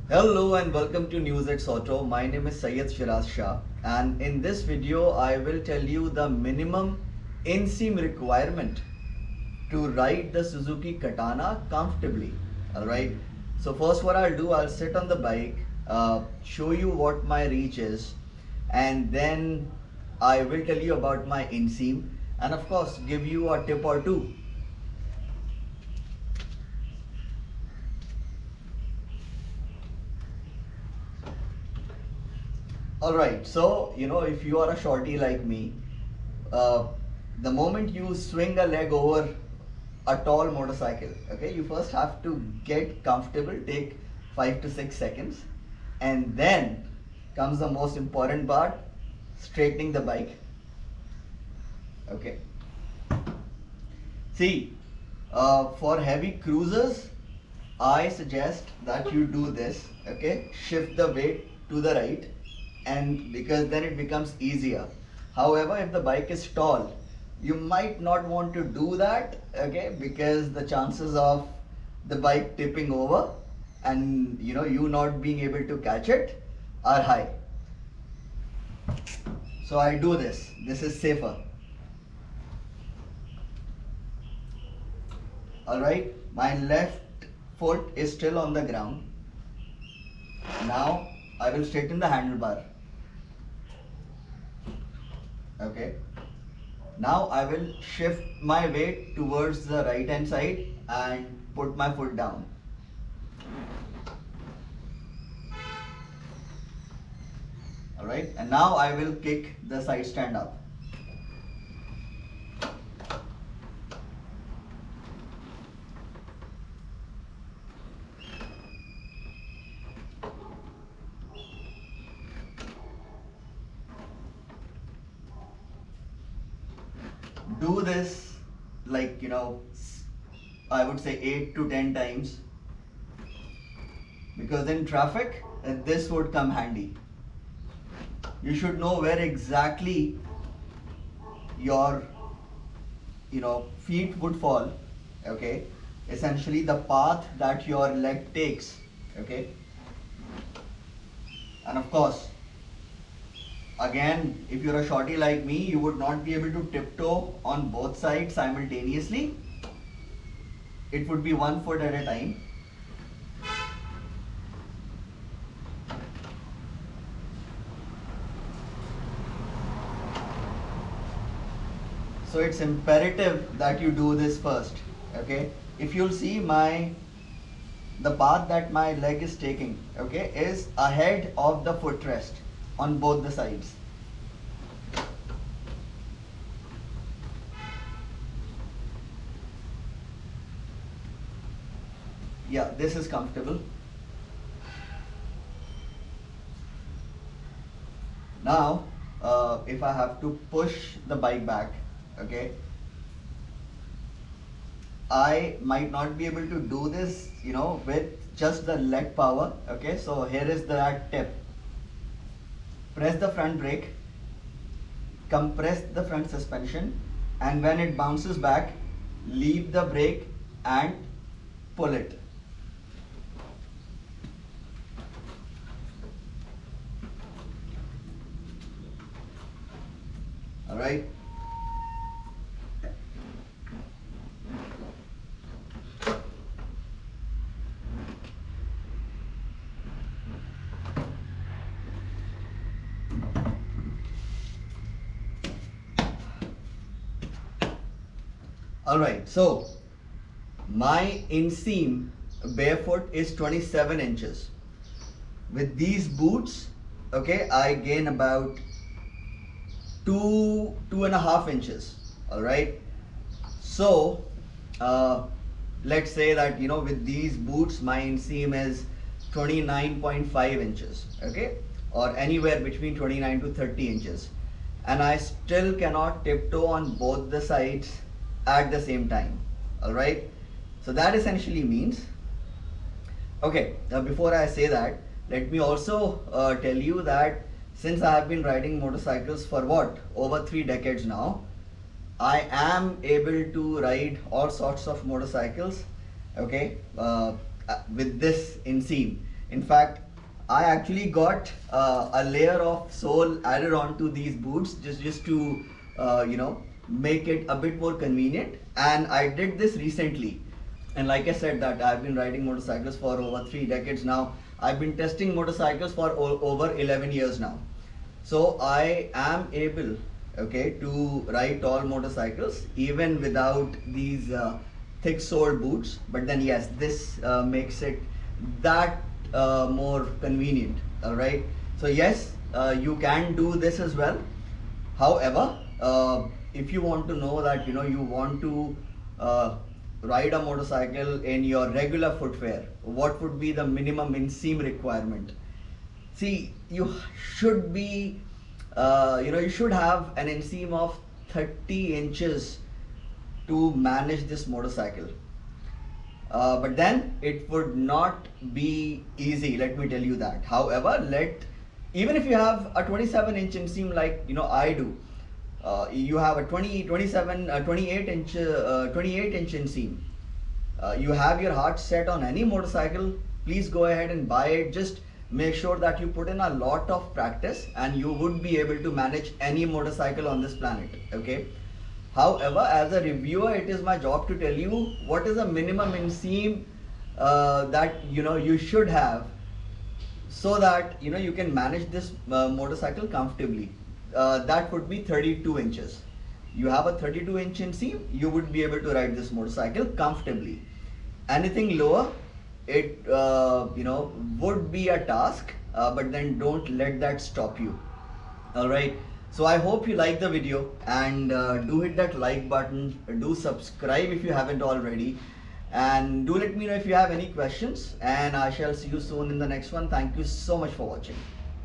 Hello and welcome to News at Auto. My name is Syed Shiraz Shah, and in this video I will tell you the minimum inseam requirement to ride the Suzuki Katana comfortably. Alright, so first what I'll do, I'll sit on the bike, show you what my reach is, and then I will tell you about my inseam and of course give you a tip or two. Alright, so if you are a shorty like me, uh, the moment you swing a leg over a tall motorcycle, okay, you first have to get comfortable, take 5 to 6 seconds, and then comes the most important part, straightening the bike. Okay. See, for heavy cruisers, I suggest that you do this, okay, shift the weight to the right, and because then it becomes easier. However, if the bike is tall, you might not want to do that, okay, because the chances of the bike tipping over and you not being able to catch it are high. So I do this. This is safer. Alright, my left foot is still on the ground. Now I will straighten the handlebar. Okay. Now I will shift my weight towards the right hand side and put my foot down. Alright, and now I will kick the side stand up. Do this like I would say 8 to 10 times, because in traffic this would come handy. You should know where exactly your feet would fall, okay, essentially the path that your leg takes, okay. And of course, again, if you're a shorty like me, you would not be able to tiptoe on both sides simultaneously. It would be one foot at a time. So it's imperative that you do this first, okay. If you'll see, the path that my leg is taking, okay, is ahead of the footrest on both the sides. Yeah, this is comfortable. Now, if I have to push the bike back, okay, I might not be able to do this, with just the leg power, okay. So here is that tip. Press the front brake, compress the front suspension, and when it bounces back, leave the brake and pull it. All right. Alright, so my inseam barefoot is 27 inches. With these boots, okay, I gain about 2.5 inches. Alright, so let's say that with these boots my inseam is 29.5 inches, okay, or anywhere between 29 to 30 inches, and I still cannot tiptoe on both the sides at the same time. Alright, so that essentially means, okay, now before I say that, let me also tell you that since I have been riding motorcycles for over 3 decades now, I am able to ride all sorts of motorcycles, okay, with this inseam. In fact, I actually got a layer of sole added onto these boots just to make it a bit more convenient, and I did this recently. And like I said, that I've been riding motorcycles for over 3 decades now. I've been testing motorcycles for over 11 years now. So I am able, okay, to ride tall motorcycles even without these thick soled boots. But then yes, this makes it that more convenient. All right. So yes, you can do this as well. However, if you want to know that you want to ride a motorcycle in your regular footwear, what would be the minimum inseam requirement? See, you should be, you should have an inseam of 30 inches to manage this motorcycle. But then it would not be easy, let me tell you that. However, even if you have a 27-inch inseam like I do, you have a 28 inch inseam. You have your heart set on any motorcycle, please go ahead and buy it. Just make sure that you put in a lot of practice and you would be able to manage any motorcycle on this planet. Okay. However, as a reviewer, it is my job to tell you what is a minimum inseam that you should have, so that you can manage this motorcycle comfortably. That would be 32 inches. You have a 32-inch inseam, you would be able to ride this motorcycle comfortably. Anything lower, it would be a task, but then don't let that stop you. All right. So I hope you like the video, and do hit that like button, do subscribe if you haven't already, and do let me know if you have any questions, and I shall see you soon in the next one. Thank you so much for watching.